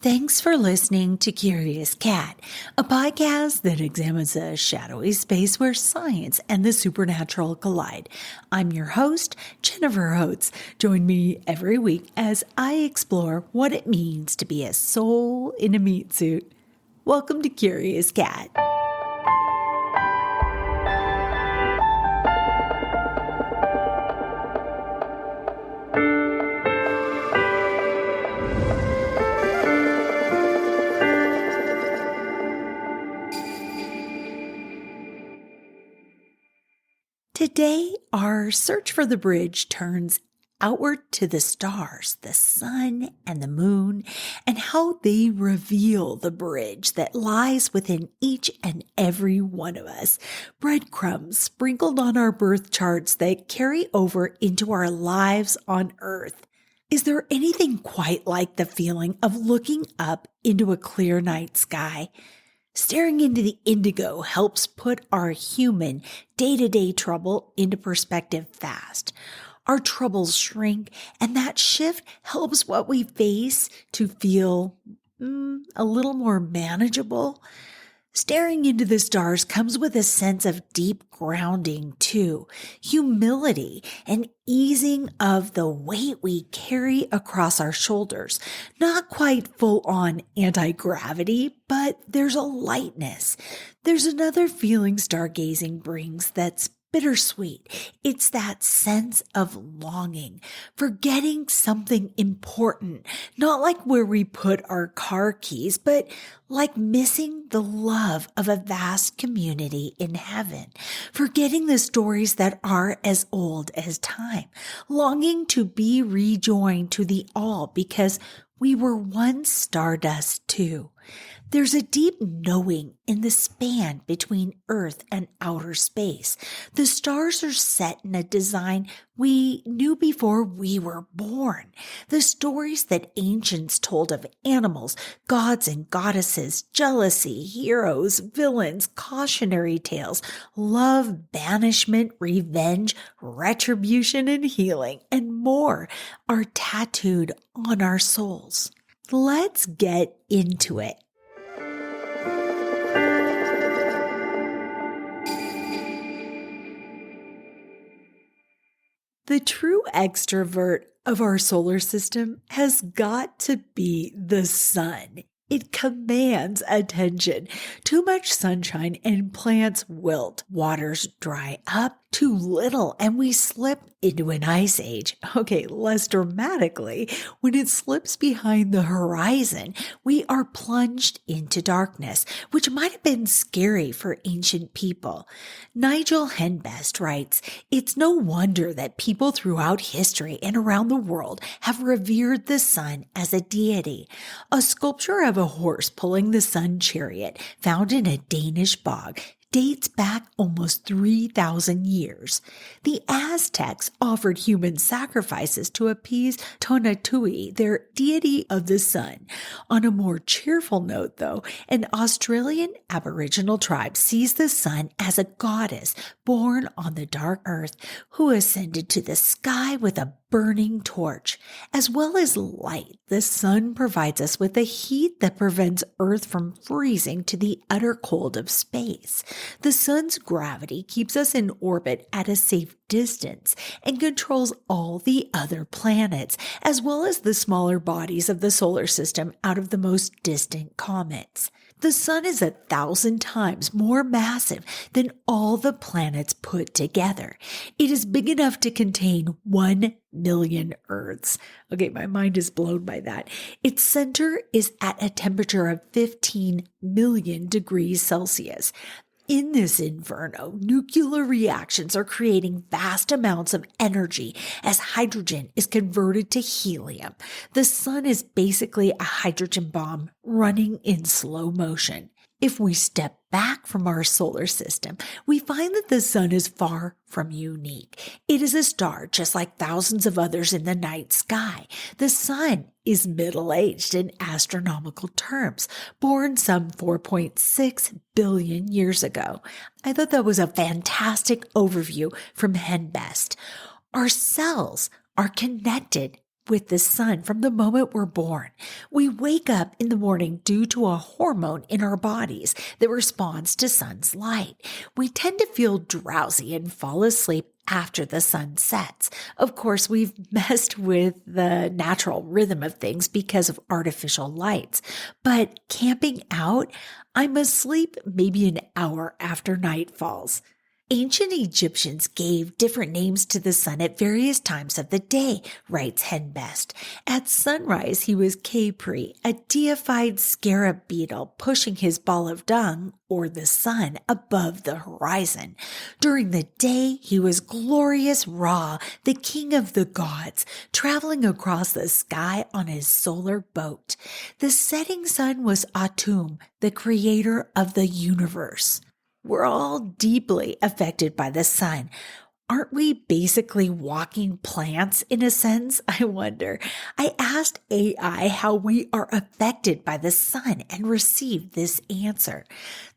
Thanks for listening to Curious Cat, a podcast that examines a shadowy space where science and the supernatural collide. I'm your host, Jennifer Oates. Join me every week as I explore what it means to be a soul in a meat suit. Welcome to Curious Cat. Today, our search for the bridge turns outward to the stars, the sun and the moon, and how they reveal the bridge that lies within each and every one of us. Breadcrumbs sprinkled on our birth charts that carry over into our lives on Earth. Is there anything quite like the feeling of looking up into a clear night sky? Staring into the indigo helps put our human day-to-day trouble into perspective fast. Our troubles shrink, and that shift helps what we face to feel a little more manageable. Staring into the stars comes with a sense of deep grounding too, humility, and easing of the weight we carry across our shoulders. Not quite full-on anti-gravity, but there's a lightness. There's another feeling stargazing brings that's bittersweet. It's that sense of longing, forgetting something important, not like where we put our car keys, but like missing the love of a vast community in heaven, forgetting the stories that are as old as time, longing to be rejoined to the all because we were once stardust too. There's a deep knowing in the span between Earth and outer space. The stars are set in a design we knew before we were born. The stories that ancients told of animals, gods and goddesses, jealousy, heroes, villains, cautionary tales, love, banishment, revenge, retribution, and healing, and more are tattooed on our souls. Let's get into it. The true extrovert of our solar system has got to be the sun. It commands attention. Too much sunshine and plants wilt. Waters dry up. Too little and we slip into an ice age. Okay, less dramatically, when it slips behind the horizon, we are plunged into darkness, which might have been scary for ancient people. Nigel Henbest writes, "It's no wonder that people throughout history and around the world have revered the sun as a deity. A sculpture of a horse pulling the sun chariot found in a Danish bog dates back almost 3,000 years. The Aztecs offered human sacrifices to appease Tonatiuh, their deity of the sun. On a more cheerful note, though, an Australian Aboriginal tribe sees the sun as a goddess born on the dark earth who ascended to the sky with a burning torch. As well as light, the sun provides us with the heat that prevents Earth from freezing to the utter cold of space. The sun's gravity keeps us in orbit at a safe distance and controls all the other planets, as well as the smaller bodies of the solar system out of the most distant comets. The sun is 1,000 times more massive than all the planets put together. It is big enough to contain 1 million Earths. Okay, my mind is blown by that. Its center is at a temperature of 15 million degrees Celsius. In this inferno, nuclear reactions are creating vast amounts of energy as hydrogen is converted to helium. The sun is basically a hydrogen bomb running in slow motion. If we step back from our solar system, we find that the sun is far from unique. It is a star just like thousands of others in the night sky. The sun is middle-aged in astronomical terms, born some 4.6 billion years ago. I thought that was a fantastic overview from Henbest. Our cells are connected with the sun from the moment we're born. We wake up in the morning due to a hormone in our bodies that responds to sun's light. We tend to feel drowsy and fall asleep after the sun sets. Of course, we've messed with the natural rhythm of things because of artificial lights. But camping out, I'm asleep maybe an hour after night falls. Ancient Egyptians gave different names to the sun at various times of the day, writes Henbest. At sunrise, he was Khepri, a deified scarab beetle pushing his ball of dung, or the sun, above the horizon. During the day, he was glorious Ra, the king of the gods, traveling across the sky on his solar boat. The setting sun was Atum, the creator of the universe. We're all deeply affected by the sun. Aren't we basically walking plants in a sense? I wonder. I asked AI how we are affected by the sun and received this answer.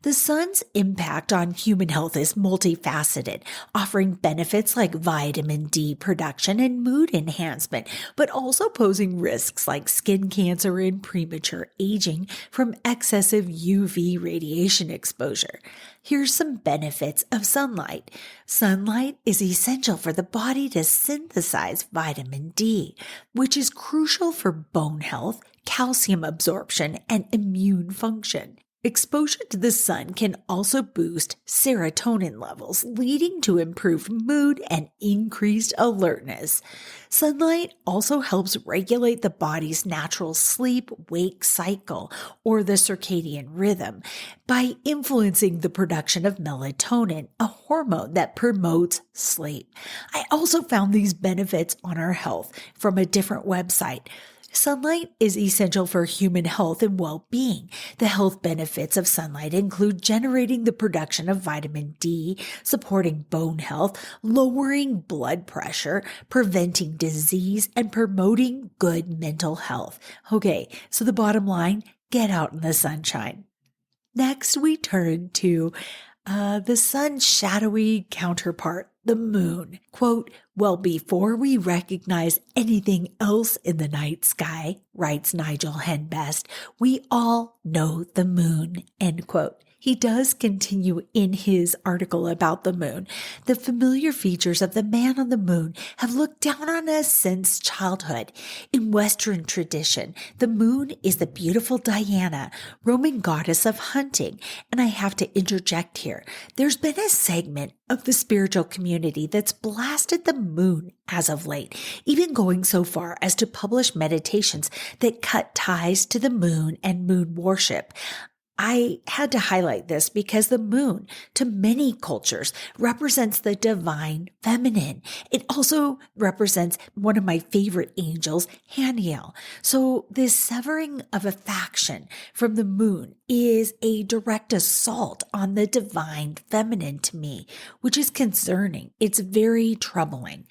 The sun's impact on human health is multifaceted, offering benefits like vitamin D production and mood enhancement, but also posing risks like skin cancer and premature aging from excessive UV radiation exposure. Here's some benefits of sunlight. Sunlight is essential for the body to synthesize vitamin D, which is crucial for bone health, calcium absorption, and immune function. Exposure to the sun can also boost serotonin levels, leading to improved mood and increased alertness. Sunlight also helps regulate the body's natural sleep-wake cycle, or the circadian rhythm, by influencing the production of melatonin, a hormone that promotes sleep. I also found these benefits on our health from a different website. Sunlight is essential for human health and well-being. The health benefits of sunlight include generating the production of vitamin D, supporting bone health, lowering blood pressure, preventing disease, and promoting good mental health. Okay, so the bottom line, get out in the sunshine. Next, we turn to the sun's shadowy counterpart, the moon. Quote, well, before we recognize anything else in the night sky, writes Nigel Henbest, we all know the moon, end quote. He does continue in his article about the moon. The familiar features of the man on the moon have looked down on us since childhood. In Western tradition, the moon is the beautiful Diana, Roman goddess of hunting. And I have to interject here. There's been a segment of the spiritual community that's blasted the moon as of late, even going so far as to publish meditations that cut ties to the moon and moon worship. I had to highlight this because the moon, to many cultures, represents the divine feminine. It also represents one of my favorite angels, Haniel. So this severing of affection from the moon is a direct assault on the divine feminine to me, which is concerning. It's very troubling.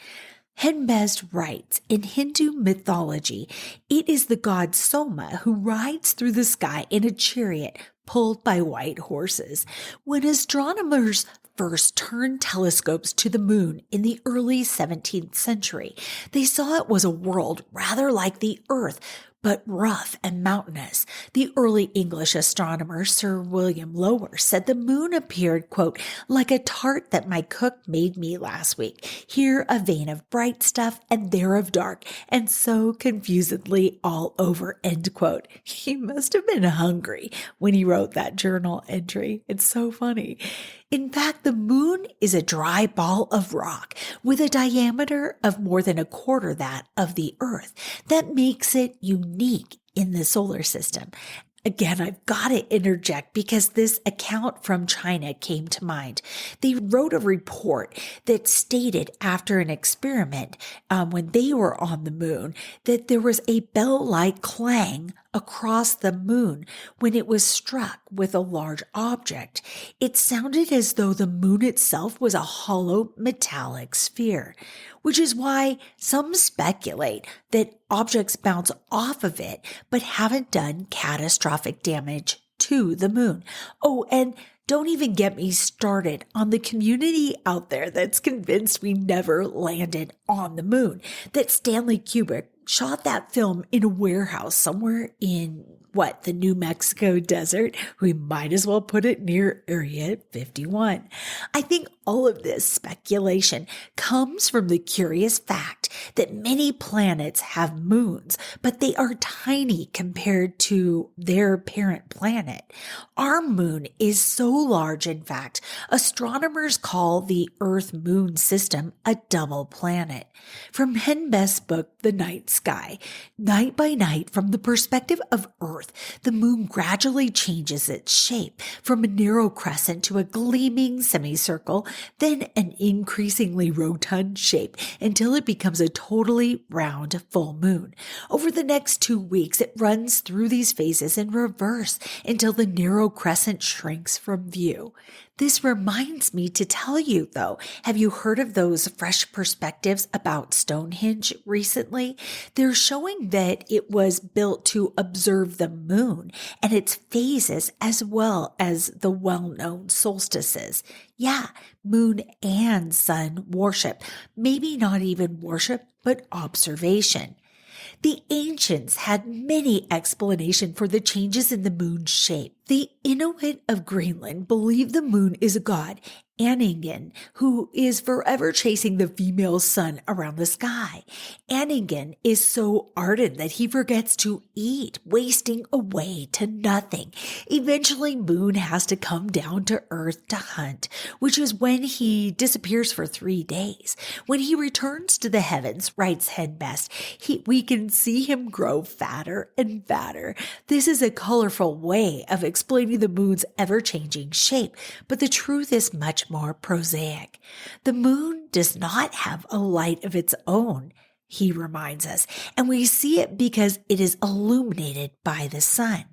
Henbest writes, in Hindu mythology, it is the god Soma who rides through the sky in a chariot pulled by white horses. When astronomers first turned telescopes to the moon in the early 17th century, they saw it was a world rather like the Earth, but rough and mountainous. The early English astronomer Sir William Lower said the moon appeared, quote, like a tart that my cook made me last week. Here a vein of bright stuff and there of dark, and so confusedly all over, end quote. He must have been hungry when he wrote that journal entry. It's so funny. In fact, the moon is a dry ball of rock with a diameter of more than a quarter that of the Earth. That makes it unique in the solar system. Again, I've got to interject because this account from China came to mind. They wrote a report that stated after an experiment when they were on the moon that there was a bell-like clang across the moon when it was struck with a large object. It sounded as though the moon itself was a hollow metallic sphere, which is why some speculate that objects bounce off of it but haven't done catastrophic damage to the moon. Oh, and don't even get me started on the community out there that's convinced we never landed on the moon, that Stanley Kubrick shot that film in a warehouse somewhere in the New Mexico desert. We might as well put it near Area 51. I think all of this speculation comes from the curious fact that many planets have moons, but they are tiny compared to their parent planet. Our moon is so large, in fact, astronomers call the Earth-Moon system a double planet. From Henbest's book, The Night Sky, night by night, from the perspective of Earth, the moon gradually changes its shape from a narrow crescent to a gleaming semicircle, then an increasingly rotund shape until it becomes a totally round full moon. Over the next 2 weeks, it runs through these phases in reverse until the narrow crescent shrinks from view. This reminds me to tell you, though, have you heard of those fresh perspectives about Stonehenge recently? They're showing that it was built to observe the moon and its phases as well as the well-known solstices. Yeah, moon and sun worship. Maybe not even worship, but observation. The ancients had many explanations for the changes in the moon's shape. The Inuit of Greenland believe the moon is a god, Anningen, who is forever chasing the female sun around the sky. Anningen is so ardent that he forgets to eat, wasting away to nothing. Eventually, Moon has to come down to Earth to hunt, which is when he disappears for 3 days. When he returns to the heavens, writes Henbest, we can see him grow fatter and fatter. This is a colorful way of explaining the moon's ever-changing shape, but the truth is much more prosaic. The moon does not have a light of its own, he reminds us, and we see it because it is illuminated by the sun.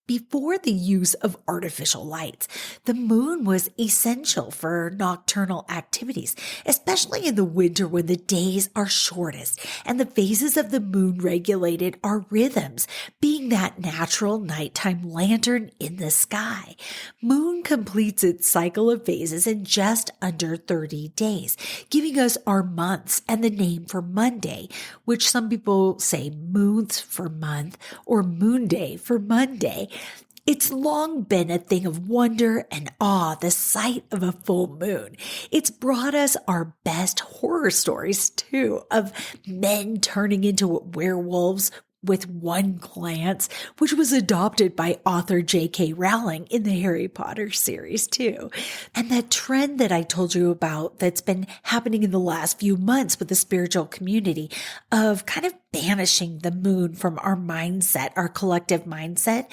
Before the use of artificial lights, the moon was essential for nocturnal activities, especially in the winter when the days are shortest and the phases of the moon regulated our rhythms, being that natural nighttime lantern in the sky. Moon completes its cycle of phases in just under 30 days, giving us our months and the name for Monday, which some people say moons for month or moon day for Monday. It's long been a thing of wonder and awe, the sight of a full moon. It's brought us our best horror stories, too, of men turning into werewolves with one glance, which was adopted by author J.K. Rowling in the Harry Potter series, too. And that trend that I told you about that's been happening in the last few months with the spiritual community of kind of banishing the moon from our mindset, our collective mindset,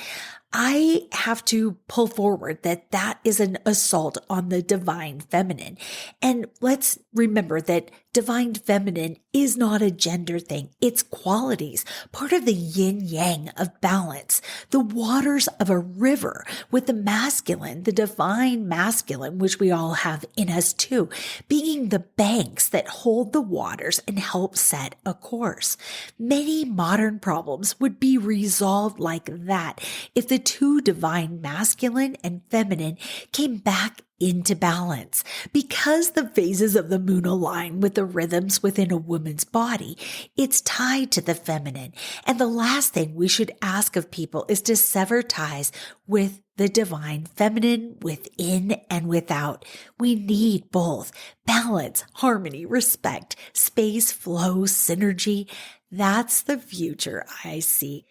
I have to pull forward that is an assault on the divine feminine. And let's remember that divine feminine is not a gender thing. It's qualities, part of the yin yang of balance, the waters of a river with the masculine, the divine masculine, which we all have in us too, being the banks that hold the waters and help set a course. Many modern problems would be resolved like that if the two divine masculine and feminine came back into balance. Because the phases of the moon align with the rhythms within a woman's body, it's tied to the feminine. And the last thing we should ask of people is to sever ties with the divine feminine within and without. We need both balance, harmony, respect, space, flow, synergy. That's the future I see.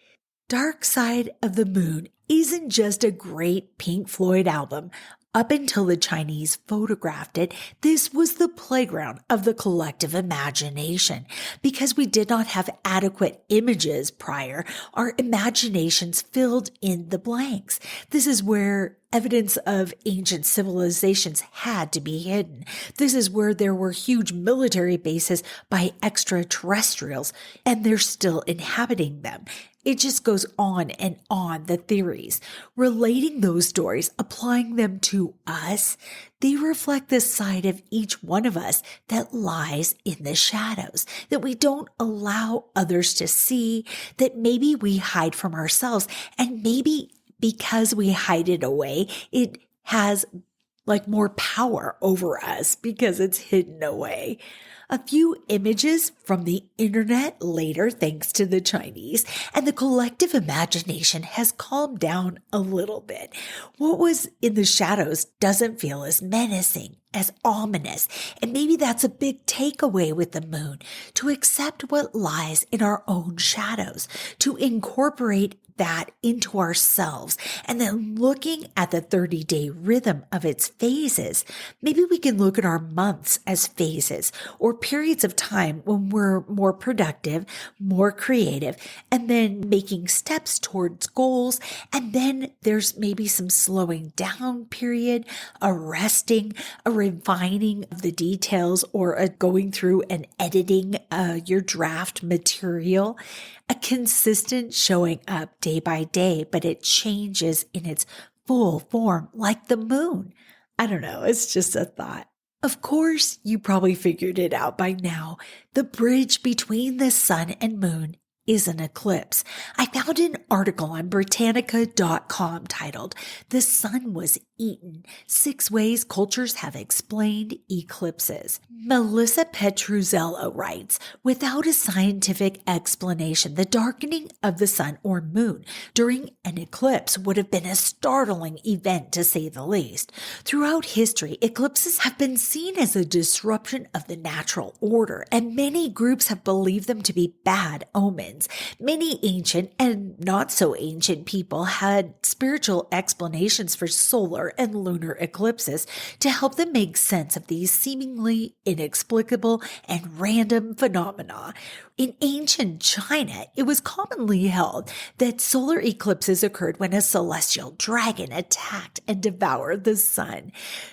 Dark Side of the Moon isn't just a great Pink Floyd album. Up until the Chinese photographed it, this was the playground of the collective imagination. Because we did not have adequate images prior, our imaginations filled in the blanks. This is where evidence of ancient civilizations had to be hidden. This is where there were huge military bases by extraterrestrials, and they're still inhabiting them. It just goes on, the theories. Relating those stories, applying them to us, they reflect the side of each one of us that lies in the shadows, that we don't allow others to see, that maybe we hide from ourselves, and maybe because we hide it away, it has like more power over us because it's hidden away. A few images from the internet later, thanks to the Chinese, and the collective imagination has calmed down a little bit. What was in the shadows doesn't feel as menacing, as ominous, and maybe that's a big takeaway with the moon, to accept what lies in our own shadows, to incorporate that into ourselves, and then looking at the 30-day rhythm of its phases, maybe we can look at our months as phases or periods of time when we're more productive, more creative, and then making steps towards goals. And then there's maybe some slowing down period, a resting, a refining of the details, or a going through and editing your draft material. A consistent showing up day by day, but it changes in its full form like the moon. I don't know, it's just a thought. Of course, you probably figured it out by now. The bridge between the sun and moon is an eclipse. I found an article on Britannica.com titled, "The Sun Was Eaten: 6 Ways Cultures Have Explained Eclipses." Melissa Petruzzello writes, "Without a scientific explanation, the darkening of the sun or moon during an eclipse would have been a startling event, to say the least. Throughout history, eclipses have been seen as a disruption of the natural order, and many groups have believed them to be bad omens. Many ancient and not so ancient people had spiritual explanations for solar and lunar eclipses to help them make sense of these seemingly inexplicable and random phenomena. In ancient China, it was commonly held that solar eclipses occurred when a celestial dragon attacked and devoured the sun.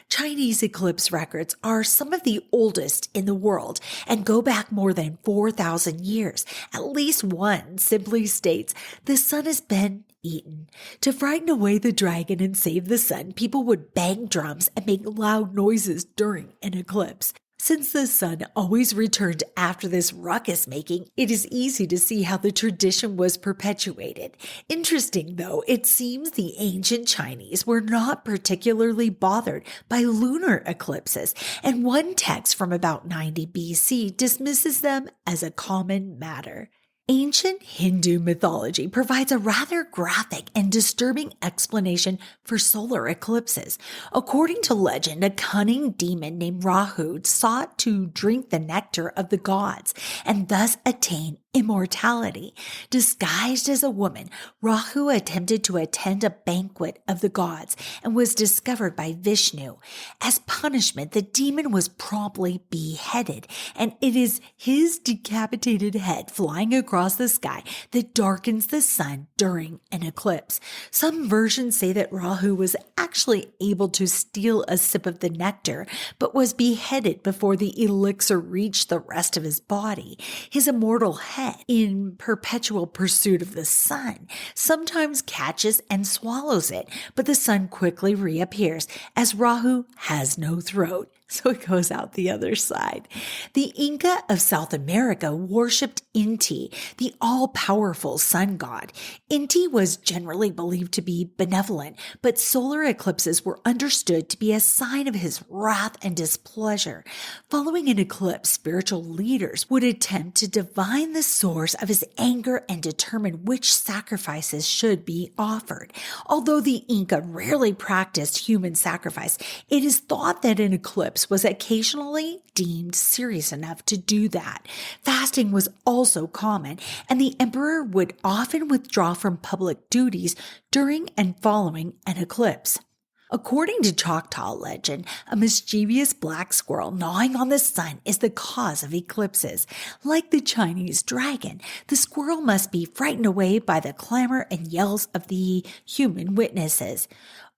Chinese eclipse records are some of the oldest in the world and go back more than 4,000 years. At least one simply states, 'The sun has been eaten.' To frighten away the dragon and save the sun, people would bang drums and make loud noises during an eclipse. Since the sun always returned after this ruckus making, it is easy to see how the tradition was perpetuated. Interesting though, it seems the ancient Chinese were not particularly bothered by lunar eclipses, and one text from about 90 BC dismisses them as a common matter. Ancient Hindu mythology provides a rather graphic and disturbing explanation for solar eclipses. According to legend, a cunning demon named Rahu sought to drink the nectar of the gods and thus attain immortality. Disguised as a woman, Rahu attempted to attend a banquet of the gods and was discovered by Vishnu. As punishment, the demon was promptly beheaded, and it is his decapitated head flying across the sky that darkens the sun during an eclipse. Some versions say that Rahu was actually able to steal a sip of the nectar, but was beheaded before the elixir reached the rest of his body. His immortal head, in perpetual pursuit of the sun, sometimes catches and swallows it, but the sun quickly reappears as Rahu has no throat, so it goes out the other side. The Inca of South America worshipped Inti, the all-powerful sun god. Inti was generally believed to be benevolent, but solar eclipses were understood to be a sign of his wrath and displeasure. Following an eclipse, spiritual leaders would attempt to divine the source of his anger and determine which sacrifices should be offered. Although the Inca rarely practiced human sacrifice, it is thought that an eclipse was occasionally deemed serious enough to do that. Fasting was also common, and the emperor would often withdraw from public duties during and following an eclipse. According to Choctaw legend, a mischievous black squirrel gnawing on the sun is the cause of eclipses. Like the Chinese dragon, the squirrel must be frightened away by the clamor and yells of the human witnesses.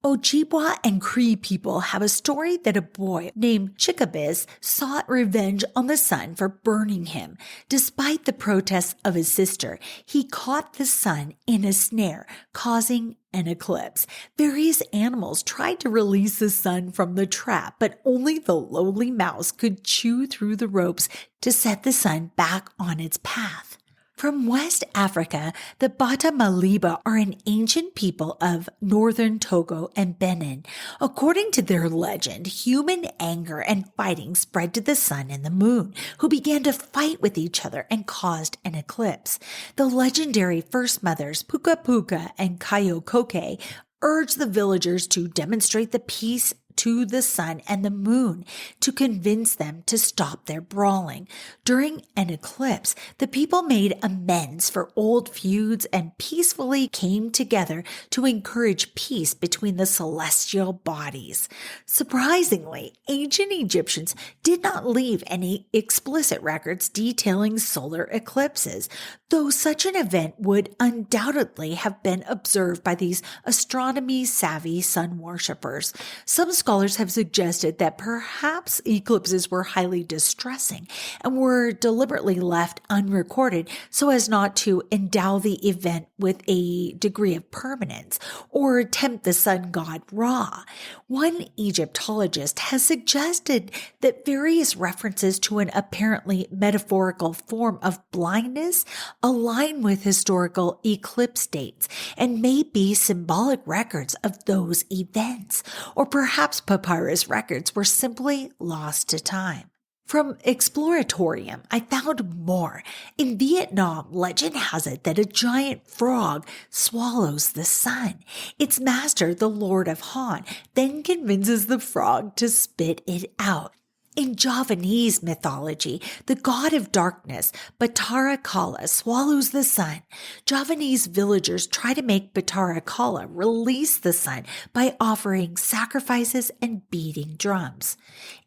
Ojibwa and Cree people have a story that a boy named Chickabis sought revenge on the sun for burning him. Despite the protests of his sister, he caught the sun in a snare, causing an eclipse. Various animals tried to release the sun from the trap, but only the lowly mouse could chew through the ropes to set the sun back on its path. From West Africa, the Bata Maliba are an ancient people of northern Togo and Benin. According to their legend, human anger and fighting spread to the sun and the moon, who began to fight with each other and caused an eclipse. The legendary first mothers Puka Puka and Kayokoke urged the villagers to demonstrate the peace to the sun and the moon to convince them to stop their brawling. During an eclipse, the people made amends for old feuds and peacefully came together to encourage peace between the celestial bodies. Surprisingly, ancient Egyptians did not leave any explicit records detailing solar eclipses, though such an event would undoubtedly have been observed by these astronomy-savvy sun worshippers. Some scholars have suggested that perhaps eclipses were highly distressing and were deliberately left unrecorded so as not to endow the event with a degree of permanence or tempt the sun god Ra. One Egyptologist has suggested that various references to an apparently metaphorical form of blindness align with historical eclipse dates and may be symbolic records of those events, or perhaps papyrus records were simply lost to time. From Exploratorium, I found more. In Vietnam, legend has it that a giant frog swallows the sun. Its master, the Lord of Han, then convinces the frog to spit it out. In Javanese mythology, the god of darkness, Batara Kala, swallows the sun. Javanese villagers try to make Batara Kala release the sun by offering sacrifices and beating drums.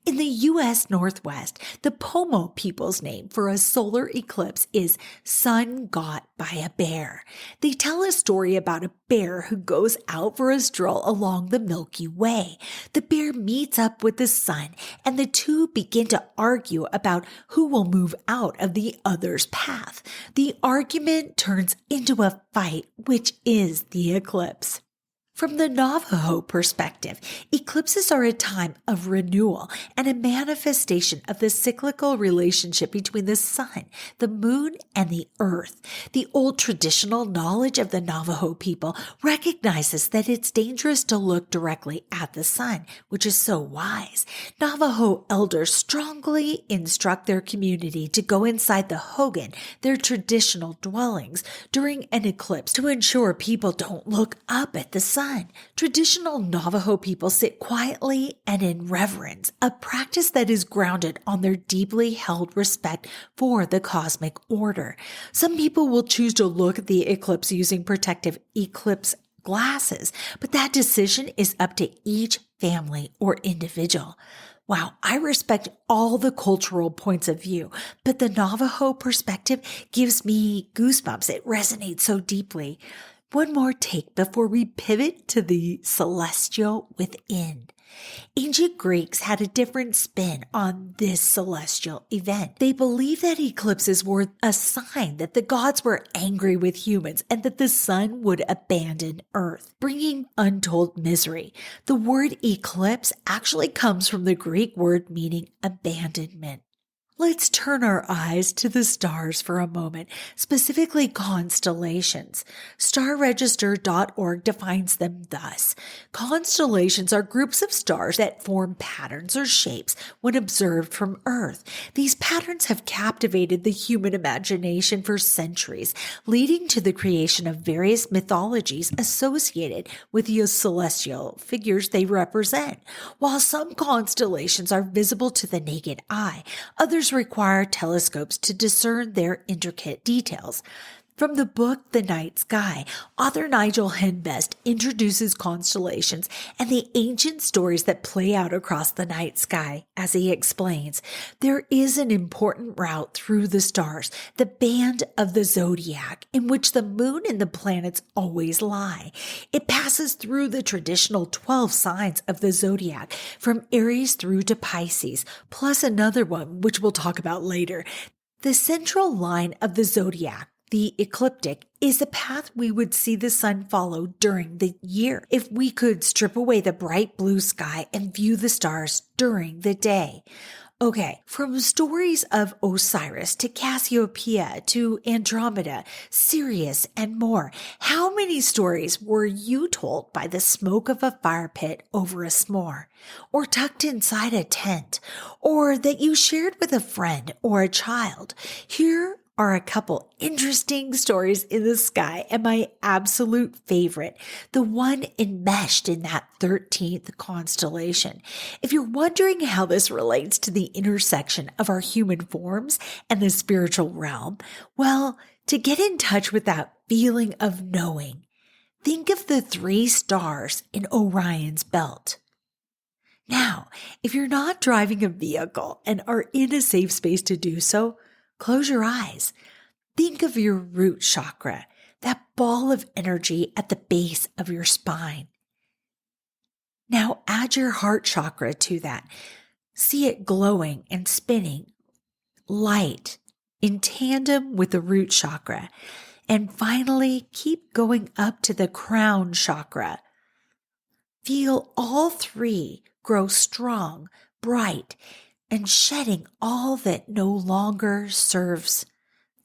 In the U.S. Northwest, the Pomo people's name for a solar eclipse is Sun Got by a Bear. They tell a story about a bear who goes out for a stroll along the Milky Way. The bear meets up with the sun, and the two begin to argue about who will move out of the other's path. The argument turns into a fight, which is the eclipse. From the Navajo perspective, eclipses are a time of renewal and a manifestation of the cyclical relationship between the sun, the moon, and the earth. The old traditional knowledge of the Navajo people recognizes that it's dangerous to look directly at the sun, which is so wise. Navajo elders strongly instruct their community to go inside the hogan, their traditional dwellings, during an eclipse to ensure people don't look up at the sun. Traditional Navajo people sit quietly and in reverence, a practice that is grounded on their deeply held respect for the cosmic order. Some people will choose to look at the eclipse using protective eclipse glasses, but that decision is up to each family or individual. Wow, I respect all the cultural points of view, but the Navajo perspective gives me goosebumps. It resonates so deeply. One more take before we pivot to the celestial within. Ancient Greeks had a different spin on this celestial event. They believed that eclipses were a sign that the gods were angry with humans and that the sun would abandon Earth, bringing untold misery. The word eclipse actually comes from the Greek word meaning abandonment. Let's turn our eyes to the stars for a moment, specifically constellations. StarRegister.org defines them thus. Constellations are groups of stars that form patterns or shapes when observed from Earth. These patterns have captivated the human imagination for centuries, leading to the creation of various mythologies associated with the celestial figures they represent. While some constellations are visible to the naked eye, others require telescopes to discern their intricate details. From the book The Night Sky, author Nigel Henbest introduces constellations and the ancient stories that play out across the night sky. As he explains, there is an important route through the stars, the band of the zodiac, in which the moon and the planets always lie. It passes through the traditional 12 signs of the zodiac, from Aries through to Pisces, plus another one, which we'll talk about later. The central line of the zodiac, the ecliptic, is the path we would see the sun follow during the year if we could strip away the bright blue sky and view the stars during the day. Okay, from stories of Osiris to Cassiopeia to Andromeda, Sirius, and more, how many stories were you told by the smoke of a fire pit over a s'more, or tucked inside a tent, or that you shared with a friend or a child? Here are a couple interesting stories in the sky, and my absolute favorite, the one enmeshed in that 13th constellation. If you're wondering how this relates to the intersection of our human forms and the spiritual realm, well, to get in touch with that feeling of knowing, think of the 3 stars in Orion's belt. Now, if you're not driving a vehicle and are in a safe space to do so, close your eyes. Think of your root chakra, that ball of energy at the base of your spine. Now add your heart chakra to that. See it glowing and spinning, light, in tandem with the root chakra. And finally, keep going up to the crown chakra. Feel all 3 grow strong, bright, and shedding all that no longer serves,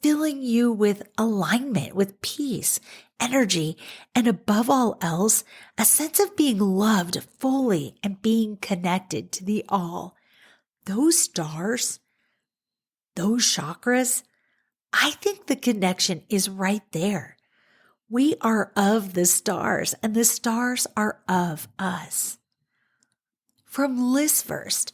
filling you with alignment, with peace, energy, and above all else, a sense of being loved fully and being connected to the all. Those stars, those chakras, I think the connection is right there. We are of the stars, and the stars are of us. From Listverse,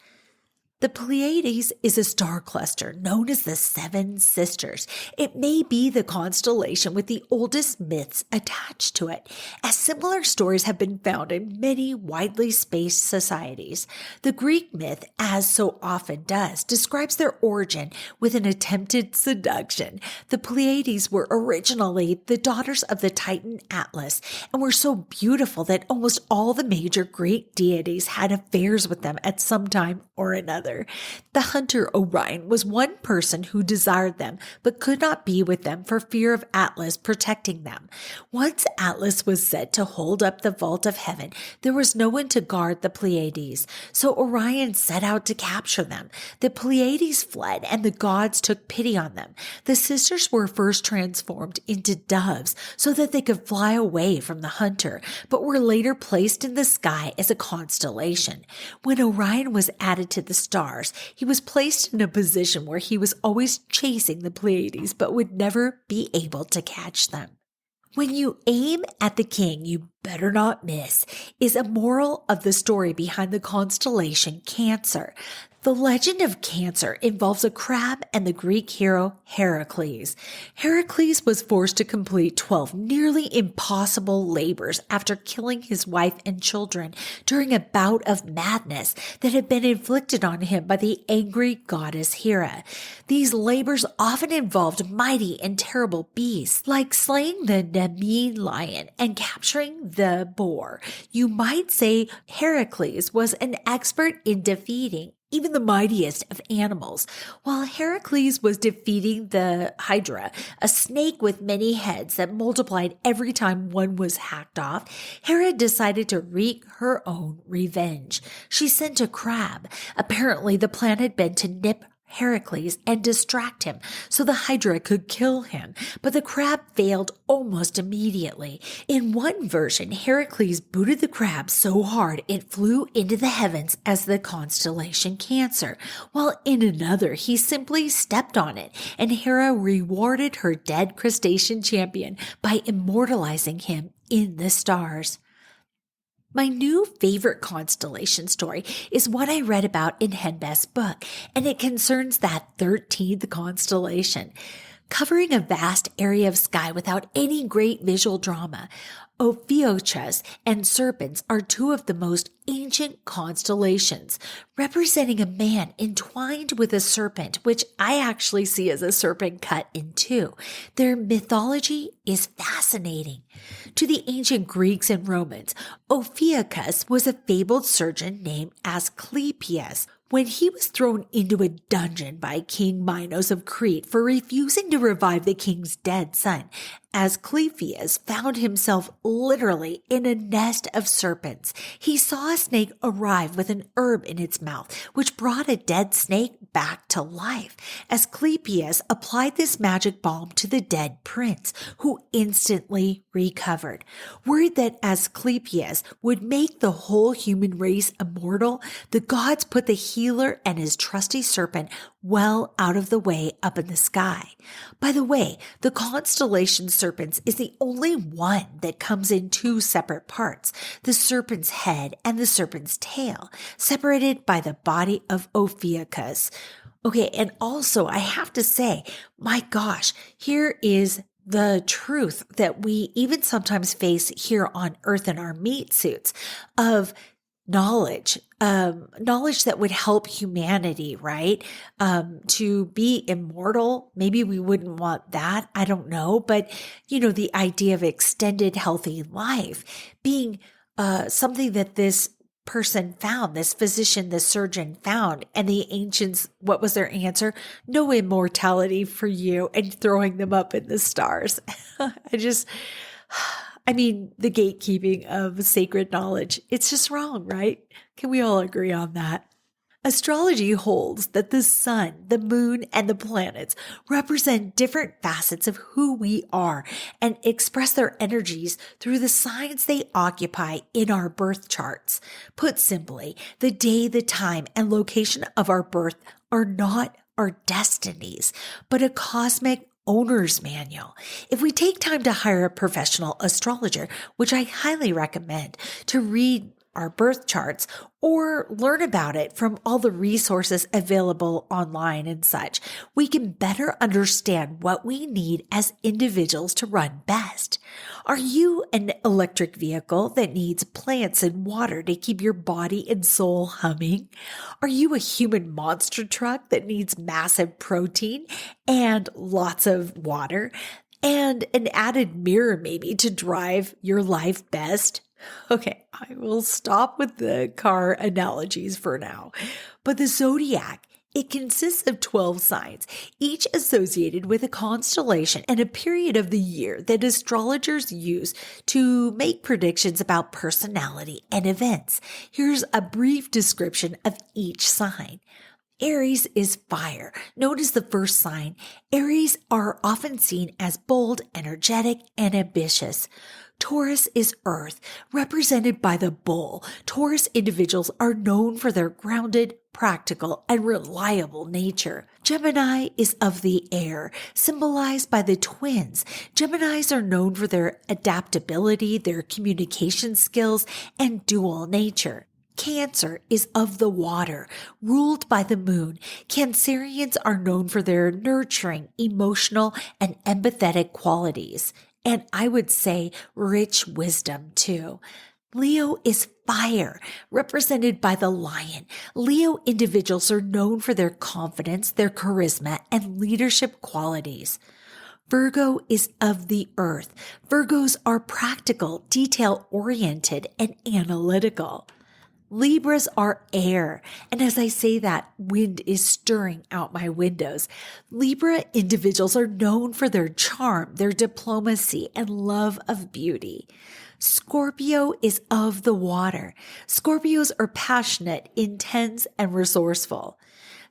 the Pleiades is a star cluster known as the Seven Sisters. It may be the constellation with the oldest myths attached to it, as similar stories have been found in many widely spaced societies. The Greek myth, as so often does, describes their origin with an attempted seduction. The Pleiades were originally the daughters of the Titan Atlas and were so beautiful that almost all the major Greek deities had affairs with them at some time or another. The hunter Orion was one person who desired them, but could not be with them for fear of Atlas protecting them. Once Atlas was said to hold up the vault of heaven, there was no one to guard the Pleiades, so Orion set out to capture them. The Pleiades fled, and the gods took pity on them. The sisters were first transformed into doves so that they could fly away from the hunter, but were later placed in the sky as a constellation. When Orion was added to the stars, he was placed in a position where he was always chasing the Pleiades but would never be able to catch them. When you aim at the king, you better not miss is a moral of the story behind the constellation Cancer. The legend of Cancer involves a crab and the Greek hero Heracles. Heracles was forced to complete 12 nearly impossible labors after killing his wife and children during a bout of madness that had been inflicted on him by the angry goddess Hera. These labors often involved mighty and terrible beasts, like slaying the Nemean lion and capturing the boar. You might say Heracles was an expert in defeating even the mightiest of animals. While Heracles was defeating the Hydra, a snake with many heads that multiplied every time one was hacked off, Hera decided to wreak her own revenge. She sent a crab. Apparently, the plan had been to nip Heracles and distract him so the Hydra could kill him, but the crab failed almost immediately. In one version, Heracles booted the crab so hard it flew into the heavens as the constellation Cancer, while in another he simply stepped on it, and Hera rewarded her dead crustacean champion by immortalizing him in the stars. My new favorite constellation story is what I read about in Henbeth's book, and it concerns that 13th constellation. Covering a vast area of sky without any great visual drama, Ophiuchus and serpents are 2 of the most ancient constellations, representing a man entwined with a serpent, which I actually see as a serpent cut in 2. Their mythology is fascinating. To the ancient Greeks and Romans, Ophiuchus was a fabled surgeon named Asclepius. When he was thrown into a dungeon by King Minos of Crete for refusing to revive the king's dead son, Asclepius found himself literally in a nest of serpents. He saw a snake arrive with an herb in its mouth, which brought a dead snake back to life. Asclepius applied this magic balm to the dead prince, who instantly recovered. Worried that Asclepius would make the whole human race immortal, the gods put the healer and his trusty serpent well out of the way up in the sky. By the way, the constellation serpents is the only one that comes in two separate parts, the serpent's head and the serpent's tail, separated by the body of Ophiuchus. Okay, and also I have to say, my gosh, here is the truth that we even sometimes face here on Earth in our meat suits of knowledge that would help humanity, right? To be immortal. Maybe we wouldn't want that. I don't know. But, the idea of extended healthy life being something that this person found, this physician, this surgeon found, and the ancients, what was their answer? No immortality for you, and throwing them up in the stars. The gatekeeping of sacred knowledge, it's just wrong, right? Can we all agree on that? Astrology holds that the sun, the moon, and the planets represent different facets of who we are and express their energies through the signs they occupy in our birth charts. Put simply, the day, the time, and location of our birth are not our destinies, but a cosmic owner's manual. If we take time to hire a professional astrologer, which I highly recommend, to read our birth charts or learn about it from all the resources available online and such, we can better understand what we need as individuals to run best. Are you an electric vehicle that needs plants and water to keep your body and soul humming? Are you a human monster truck that needs massive protein and lots of water and an added mirror maybe to drive your life best? Okay, I will stop with the car analogies for now. But the zodiac, it consists of 12 signs, each associated with a constellation and a period of the year that astrologers use to make predictions about personality and events. Here's a brief description of each sign. Aries is fire. Known as the first sign, Aries are often seen as bold, energetic, and ambitious. Taurus is earth, represented by the bull. Taurus individuals are known for their grounded, practical, and reliable nature. Gemini is of the air, symbolized by the twins. Geminis are known for their adaptability, their communication skills, and dual nature. Cancer is of the water, ruled by the moon. Cancerians are known for their nurturing, emotional, and empathetic qualities. And I would say rich wisdom too. Leo is fire, represented by the lion. Leo individuals are known for their confidence, their charisma, and leadership qualities. Virgo is of the earth. Virgos are practical, detail-oriented, and analytical. Libras are air, and as I say that, wind is stirring out my windows. Libra individuals are known for their charm, their diplomacy, and love of beauty. Scorpio is of the water. Scorpios are passionate, intense, and resourceful.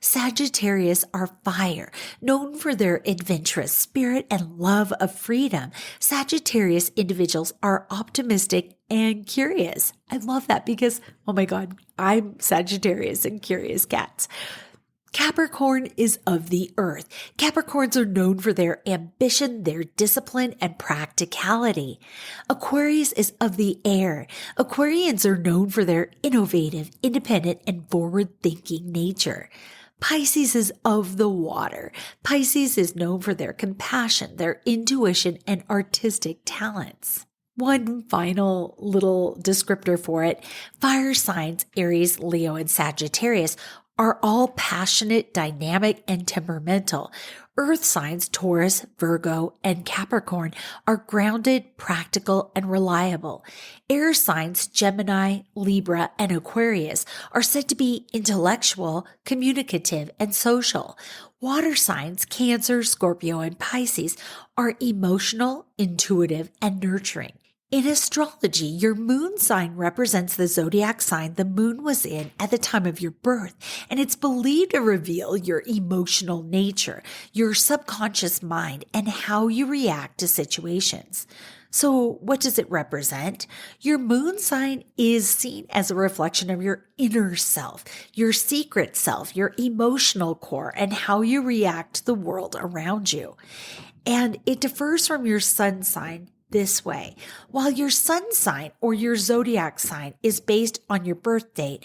Sagittarius are fire, known for their adventurous spirit and love of freedom. Sagittarius individuals are optimistic and curious. I love that because, oh my God, I'm Sagittarius and curious cats. Capricorn is of the earth. Capricorns are known for their ambition, their discipline, and practicality. Aquarius is of the air. Aquarians are known for their innovative, independent, and forward-thinking nature. Pisces is of the water. Pisces is known for their compassion, their intuition, and artistic talents. One final little descriptor for it. Fire signs, Aries, Leo, and Sagittarius, are all passionate, dynamic, and temperamental. Earth signs, Taurus, Virgo, and Capricorn, are grounded, practical, and reliable. Air signs, Gemini, Libra, and Aquarius, are said to be intellectual, communicative, and social. Water signs, Cancer, Scorpio, and Pisces, are emotional, intuitive, and nurturing. In astrology, your moon sign represents the zodiac sign the moon was in at the time of your birth, and it's believed to reveal your emotional nature, your subconscious mind, and how you react to situations. So what does it represent? Your moon sign is seen as a reflection of your inner self, your secret self, your emotional core, and how you react to the world around you. And it differs from your sun sign this way. While your sun sign or your zodiac sign is based on your birth date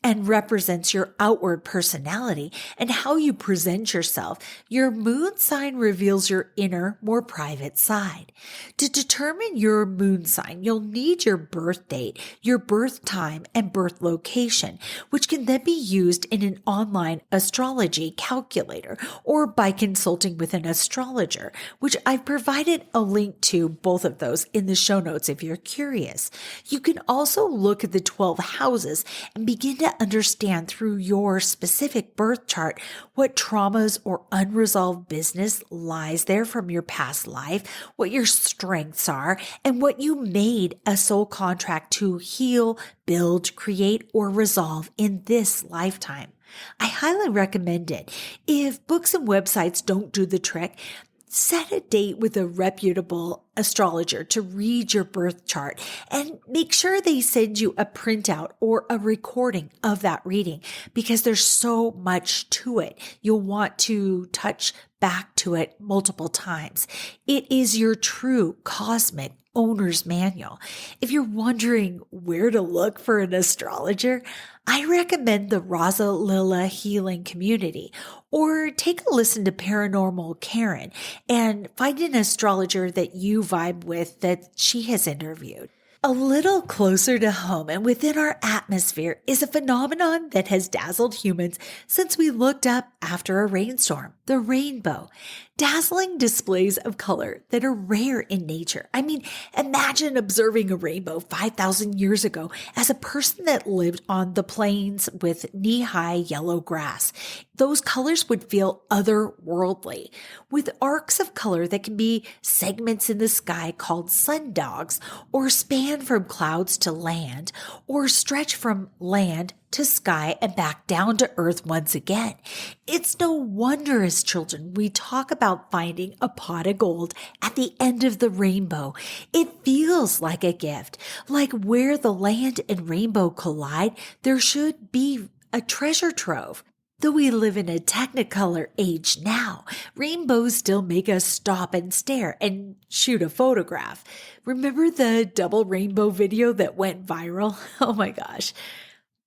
and represents your outward personality and how you present yourself, your moon sign reveals your inner, more private side. To determine your moon sign, you'll need your birth date, your birth time, and birth location, which can then be used in an online astrology calculator or by consulting with an astrologer, which I've provided a link to both of those in the show notes if you're curious. You can also look at the 12 houses and begin to understand through your specific birth chart what traumas or unresolved business lies there from your past life, what your strengths are, and what you made a soul contract to heal, build, create, or resolve in this lifetime. I highly recommend it. If books and websites don't do the trick, set a date with a reputable astrologer to read your birth chart and make sure they send you a printout or a recording of that reading because there's so much to it. You'll want to touch back to it multiple times. It is your true cosmic owner's manual. If you're wondering where to look for an astrologer, I recommend the Raza Lila Healing Community, or take a listen to Paranormal Karen and find an astrologer that you vibe with that she has interviewed. A little closer to home and within our atmosphere is a phenomenon that has dazzled humans since we looked up after a rainstorm, the rainbow. Dazzling displays of color that are rare in nature. I mean, imagine observing a rainbow 5,000 years ago as a person that lived on the plains with knee-high yellow grass. Those colors would feel otherworldly, with arcs of color that can be segments in the sky called sundogs, or span from clouds to land, or stretch from land to sky and back down to earth once again. It's no wonder as children we talk about finding a pot of gold at the end of the rainbow. It feels like a gift, like where the land and rainbow collide, there should be a treasure trove. Though we live in a technicolor age now, rainbows still make us stop and stare and shoot a photograph. Remember the double rainbow video that went viral? Oh my gosh.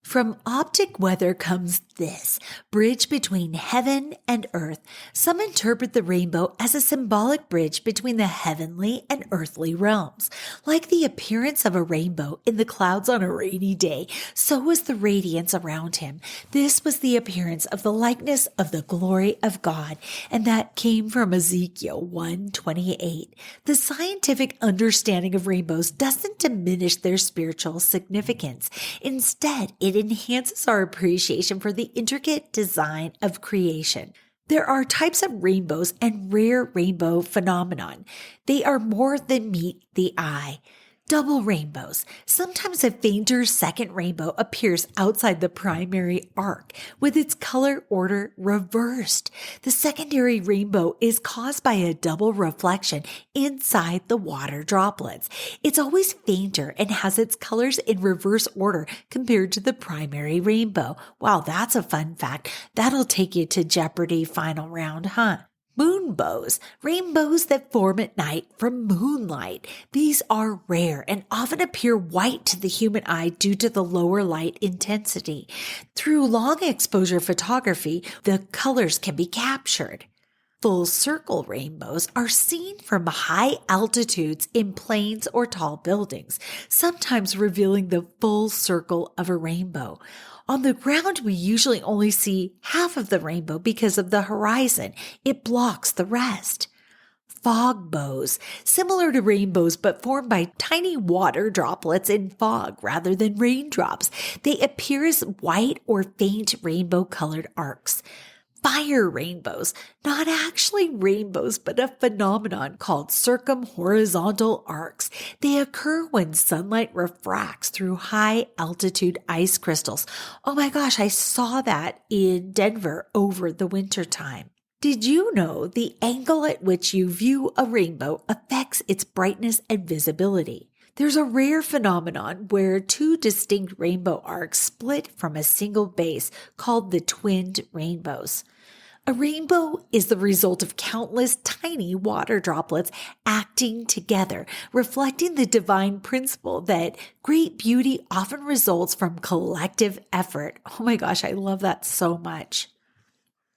From optic weather comes this, bridge between heaven and earth. Some interpret the rainbow as a symbolic bridge between the heavenly and earthly realms. Like the appearance of a rainbow in the clouds on a rainy day, so was the radiance around him. This was the appearance of the likeness of the glory of God, and that came from Ezekiel 1:28. The scientific understanding of rainbows doesn't diminish their spiritual significance. Instead, it enhances our appreciation for the intricate design of creation. There are types of rainbows and rare rainbow phenomenon. They are more than meet the eye. Double rainbows. Sometimes a fainter second rainbow appears outside the primary arc with its color order reversed. The secondary rainbow is caused by a double reflection inside the water droplets. It's always fainter and has its colors in reverse order compared to the primary rainbow. Wow, that's a fun fact. That'll take you to Jeopardy final round, huh? Moonbows, rainbows that form at night from moonlight. These are rare and often appear white to the human eye due to the lower light intensity. Through long exposure photography, the colors can be captured. Full circle rainbows are seen from high altitudes in plains or tall buildings, sometimes revealing the full circle of a rainbow. On the ground, we usually only see half of the rainbow because of the horizon. It blocks the rest. Fog bows, similar to rainbows but formed by tiny water droplets in fog rather than raindrops. They appear as white or faint rainbow-colored arcs. Fire rainbows, not actually rainbows, but a phenomenon called circumhorizontal arcs. They occur when sunlight refracts through high-altitude ice crystals. Oh my gosh, I saw that in Denver over the wintertime. Did you know the angle at which you view a rainbow affects its brightness and visibility? There's a rare phenomenon where two distinct rainbow arcs split from a single base called the twinned rainbows. A rainbow is the result of countless tiny water droplets acting together, reflecting the divine principle that great beauty often results from collective effort. Oh my gosh, I love that so much.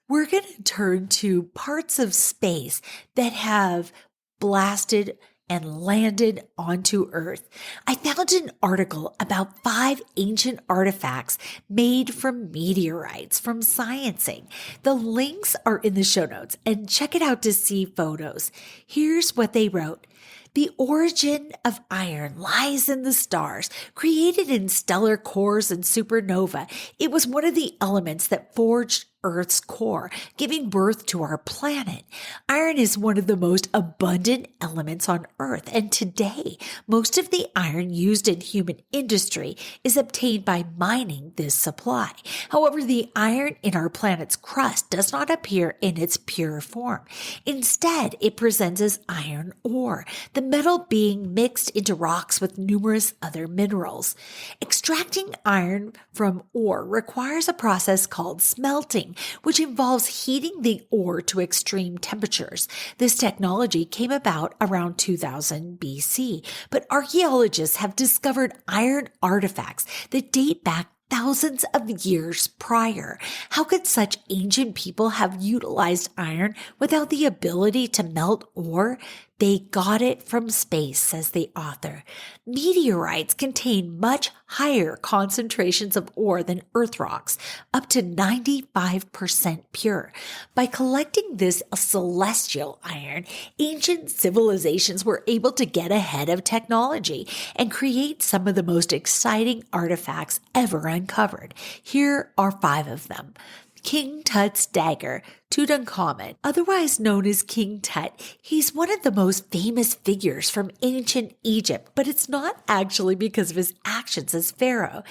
We're going to turn to parts of space that have blasted and landed onto Earth. I found an article about 5 ancient artifacts made from meteorites from Sciencing. The links are in the show notes and check it out to see photos. Here's what they wrote. The origin of iron lies in the stars, created in stellar cores and supernova. It was one of the elements that forged Earth's core, giving birth to our planet. Iron is one of the most abundant elements on Earth, and today, most of the iron used in human industry is obtained by mining this supply. However, the iron in our planet's crust does not appear in its pure form. Instead, it presents as iron ore, the metal being mixed into rocks with numerous other minerals. Extracting iron from ore requires a process called smelting, which involves heating the ore to extreme temperatures. This technology came about around 2000 BC, but archaeologists have discovered iron artifacts that date back thousands of years prior. How could such ancient people have utilized iron without the ability to melt ore? They got it from space, says the author. Meteorites contain much higher concentrations of ore than Earth rocks, up to 95% pure. By collecting this celestial iron, ancient civilizations were able to get ahead of technology and create some of the most exciting artifacts ever uncovered. Here are 5 of them. King Tut's dagger, Tutankhamun, otherwise known as King Tut. He's one of the most famous figures from ancient Egypt, but it's not actually because of his actions as pharaoh.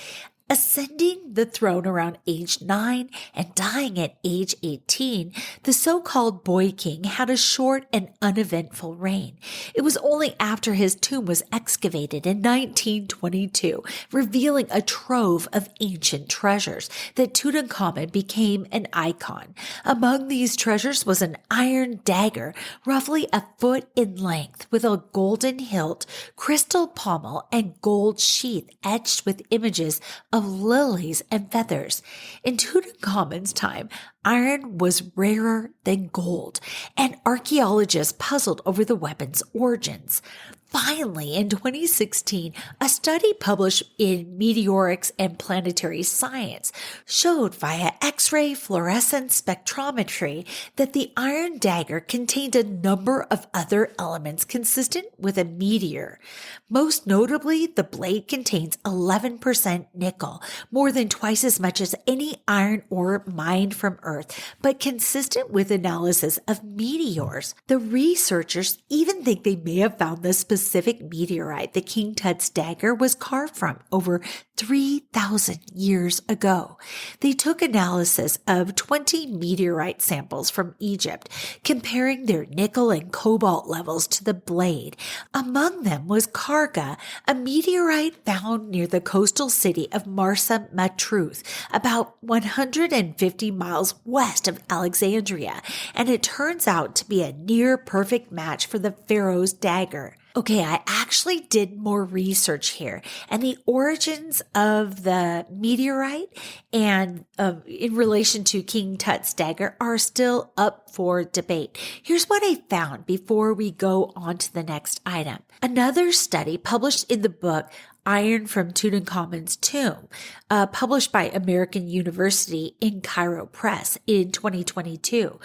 Ascending the throne around age 9 and dying at age 18, the so-called boy king had a short and uneventful reign. It was only after his tomb was excavated in 1922, revealing a trove of ancient treasures, that Tutankhamun became an icon. Among these treasures was an iron dagger, roughly a foot in length, with a golden hilt, crystal pommel, and gold sheath etched with images of lilies and feathers. In Tutankhamun's time, iron was rarer than gold, and archaeologists puzzled over the weapon's origins. Finally, in 2016, a study published in Meteorics and Planetary Science showed via X-ray fluorescence spectrometry that the iron dagger contained a number of other elements consistent with a meteor. Most notably, the blade contains 11% nickel, more than twice as much as any iron ore mined from Earth, but consistent with analysis of meteors. The researchers even think they may have found the specific meteorite the King Tut's dagger was carved from over 3,000 years ago. They took analysis of 20 meteorite samples from Egypt, comparing their nickel and cobalt levels to the blade. Among them was Karga, a meteorite found near the coastal city of Marsa Matruth, about 150 miles west of Alexandria, and it turns out to be a near perfect match for the pharaoh's dagger. Okay, I actually did more research here, and the origins of the meteorite and in relation to King Tut's dagger are still up for debate. Here's what I found before we go on to the next item. Another study published in the book Iron from Tutankhamun's Tomb, published by American University in Cairo Press in 2022.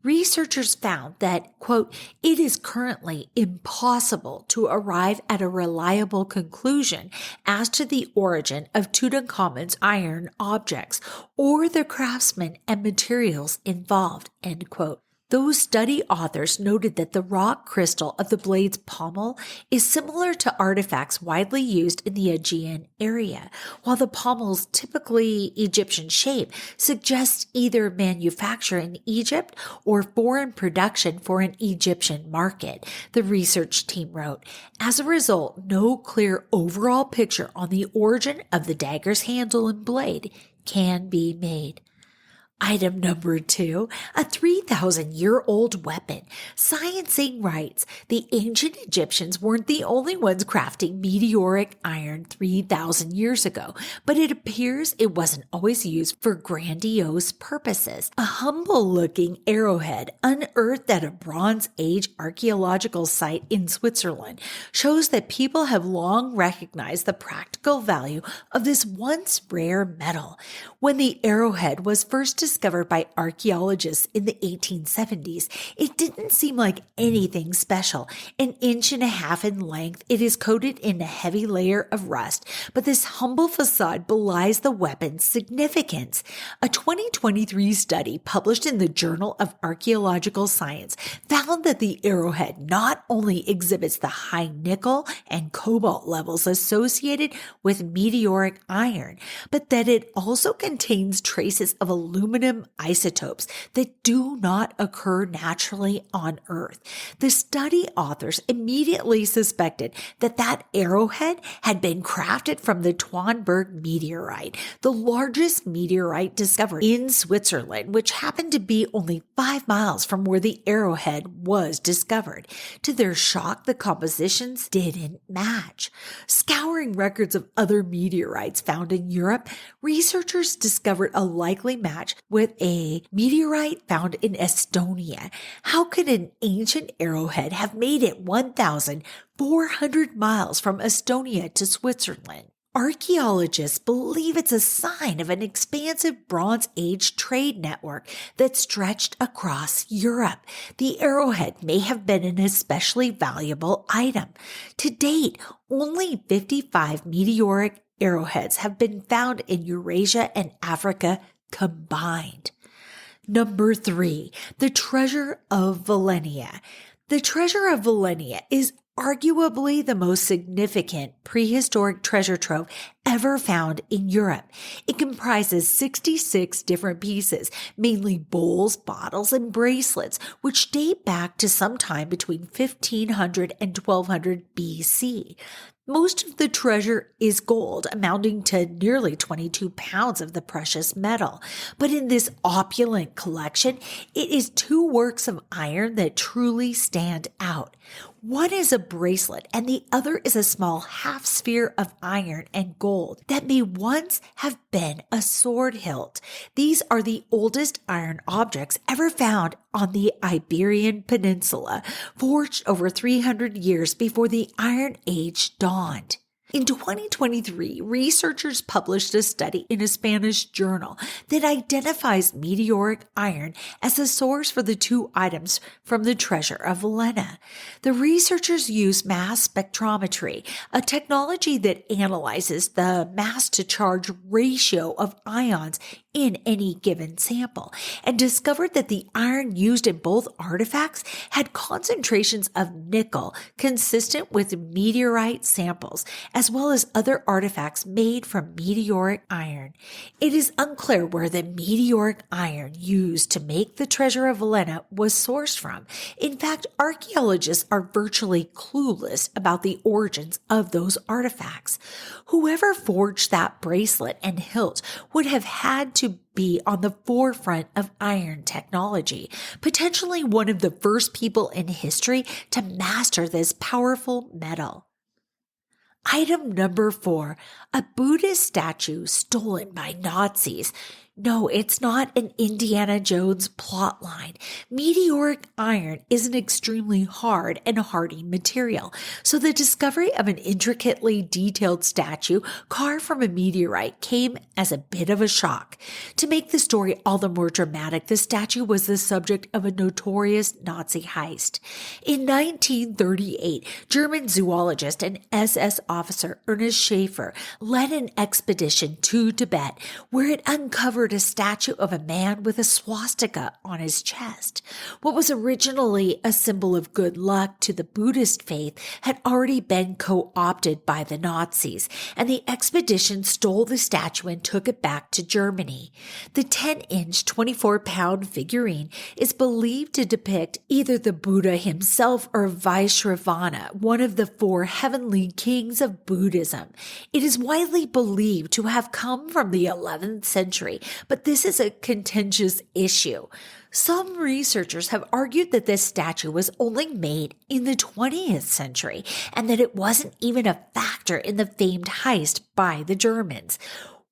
Researchers found that, quote, it is currently impossible to arrive at a reliable conclusion as to the origin of Tutankhamun's iron objects or the craftsmen and materials involved, end quote. Those study authors noted that the rock crystal of the blade's pommel is similar to artifacts widely used in the Aegean area, while the pommel's typically Egyptian shape suggests either manufacture in Egypt or foreign production for an Egyptian market, the research team wrote. As a result, no clear overall picture on the origin of the dagger's handle and blade can be made. Item number 2, a 3,000-year-old weapon. Sciencing writes, the ancient Egyptians weren't the only ones crafting meteoric iron 3,000 years ago, but it appears it wasn't always used for grandiose purposes. A humble-looking arrowhead unearthed at a Bronze Age archaeological site in Switzerland shows that people have long recognized the practical value of this once rare metal. When the arrowhead was first discovered by archaeologists in the 1870s, it didn't seem like anything special. 1.5 inches in length, it is coated in a heavy layer of rust, but this humble facade belies the weapon's significance. A 2023 study published in the Journal of Archaeological Science found that the arrowhead not only exhibits the high nickel and cobalt levels associated with meteoric iron, but that it also contains traces of aluminum isotopes that do not occur naturally on Earth. The study authors immediately suspected that arrowhead had been crafted from the Twanberg meteorite, the largest meteorite discovered in Switzerland, which happened to be only 5 miles from where the arrowhead was discovered. To their shock, the compositions didn't match. Scouring records of other meteorites found in Europe, researchers discovered a likely match with a meteorite found in Estonia. How could an ancient arrowhead have made it 1,400 miles from Estonia to Switzerland? Archaeologists believe it's a sign of an expansive Bronze Age trade network that stretched across Europe. The arrowhead may have been an especially valuable item. To date, only 55 meteoric arrowheads have been found in Eurasia and Africa combined. Number 3, the treasure of Volenia. The treasure of Volenia is arguably the most significant prehistoric treasure trove ever found in Europe. It comprises 66 different pieces, mainly bowls, bottles, and bracelets, which date back to sometime between 1500 and 1200 BC. Most of the treasure is gold, amounting to nearly 22 pounds of the precious metal. But in this opulent collection, it is 2 works of iron that truly stand out. One is a bracelet, and the other is a small half sphere of iron and gold that may once have been a sword hilt. These are the oldest iron objects ever found on the Iberian Peninsula, forged over 300 years before the Iron Age dawned. In 2023, researchers published a study in a Spanish journal that identifies meteoric iron as the source for the 2 items from the treasure of Volenia. The researchers use mass spectrometry, a technology that analyzes the mass-to-charge ratio of ions in any given sample, and discovered that the iron used in both artifacts had concentrations of nickel consistent with meteorite samples, as well as other artifacts made from meteoric iron. It is unclear where the meteoric iron used to make the treasure of Volenia was sourced from. In fact, archaeologists are virtually clueless about the origins of those artifacts. Whoever forged that bracelet and hilt would have had to be on the forefront of iron technology, potentially one of the first people in history to master this powerful metal. Item number 4, a Buddhist statue stolen by Nazis. No, it's not an Indiana Jones plotline. Meteoric iron is an extremely hard and hardy material, so the discovery of an intricately detailed statue carved from a meteorite came as a bit of a shock. To make the story all the more dramatic, the statue was the subject of a notorious Nazi heist. In 1938, German zoologist and SS officer Ernest Schaefer led an expedition to Tibet, where it uncovered a statue of a man with a swastika on his chest. What was originally a symbol of good luck to the Buddhist faith had already been co-opted by the Nazis, and the expedition stole the statue and took it back to Germany. The 10-inch, 24-pound figurine is believed to depict either the Buddha himself or Vaishravana, one of the 4 heavenly kings of Buddhism. It is widely believed to have come from the 11th century, but this is a contentious issue. Some researchers have argued that this statue was only made in the 20th century and that it wasn't even a factor in the famed heist by the Germans.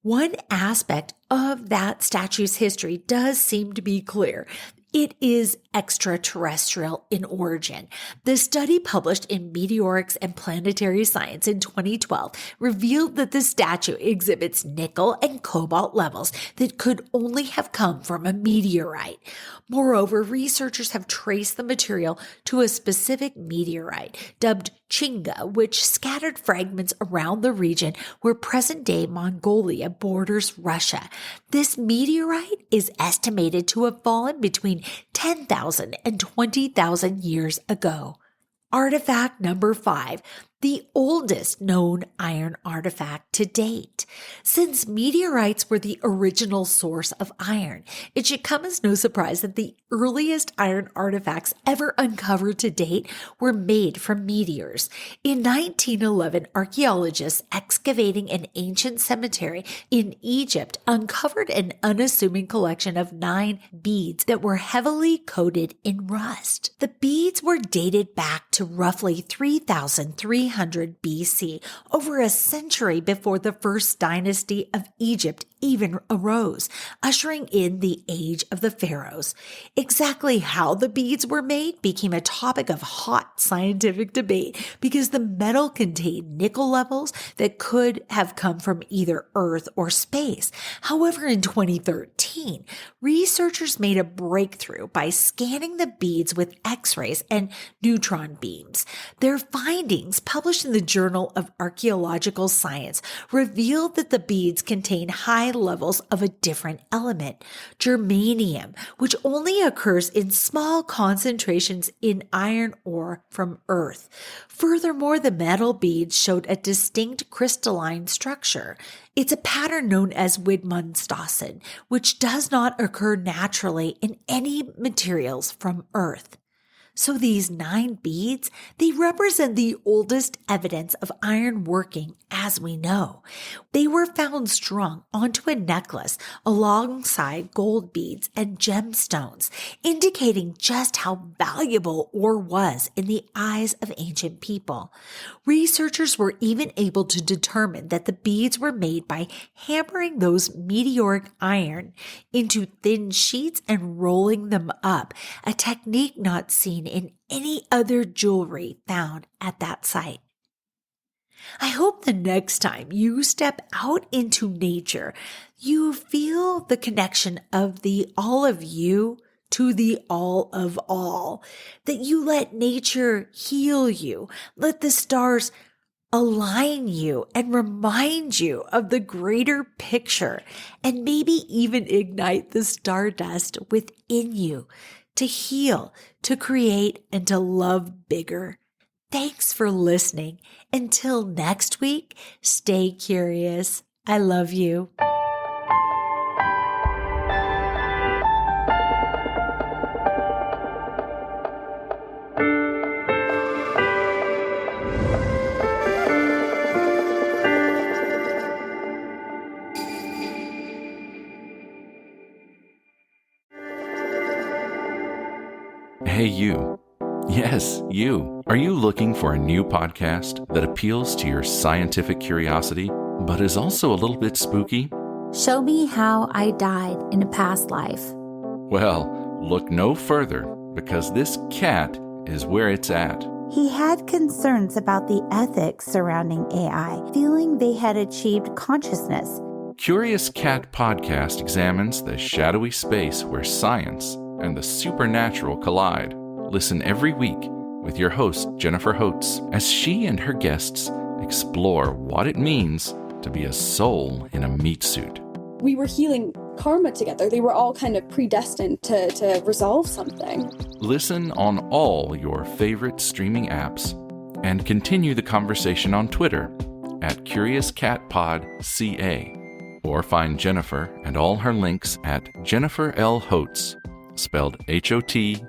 One aspect of that statue's history does seem to be clear. It is extraterrestrial in origin. The study published in Meteorics and Planetary Science in 2012 revealed that the statue exhibits nickel and cobalt levels that could only have come from a meteorite. Moreover, researchers have traced the material to a specific meteorite, dubbed Chinga, which scattered fragments around the region where present-day Mongolia borders Russia. This meteorite is estimated to have fallen between 10,000 and 20,000 years ago. Artifact number 5, the oldest known iron artifact to date. Since meteorites were the original source of iron, it should come as no surprise that the earliest iron artifacts ever uncovered to date were made from meteors. In 1911, archaeologists excavating an ancient cemetery in Egypt uncovered an unassuming collection of 9 beads that were heavily coated in rust. The beads were dated back to roughly 3,300 BC, over a century before the first dynasty of Egypt even arose, ushering in the age of the pharaohs. Exactly how the beads were made became a topic of hot scientific debate because the metal contained nickel levels that could have come from either Earth or space. However, in 2013, researchers made a breakthrough by scanning the beads with X-rays and neutron beams. Their findings, published in the Journal of Archaeological Science, revealed that the beads contain high levels of a different element, germanium, which only occurs in small concentrations in iron ore from Earth. Furthermore, the metal beads showed a distinct crystalline structure. It's a pattern known as Widmanstossen, which does not occur naturally in any materials from Earth. So these 9 beads, they represent the oldest evidence of iron working as we know. They were found strung onto a necklace alongside gold beads and gemstones, indicating just how valuable ore was in the eyes of ancient people. Researchers were even able to determine that the beads were made by hammering those meteoric iron into thin sheets and rolling them up, a technique not seen in any other jewelry found at that site. I hope the next time you step out into nature, you feel the connection of the all of you to the all of all, that you let nature heal you, let the stars align you and remind you of the greater picture, and maybe even ignite the stardust within you to heal, to create, and to love bigger. Thanks for listening. Until next week, stay curious. I love you. Hey, you. Yes, you. Are you looking for a new podcast that appeals to your scientific curiosity, but is also a little bit spooky? Show me how I died in a past life. Well, look no further, because this cat is where it's at. He had concerns about the ethics surrounding AI, feeling they had achieved consciousness. Curious Cat Podcast examines the shadowy space where science and the supernatural collide. Listen every week with your host, Jennifer Holtz, as she and her guests explore what it means to be a soul in a meat suit. We were healing karma together. They were all kind of predestined to resolve something. Listen on all your favorite streaming apps and continue the conversation on Twitter at CuriousCatPodCA, or find Jennifer and all her links at Jennifer L. Holtz, spelled HOTES.com.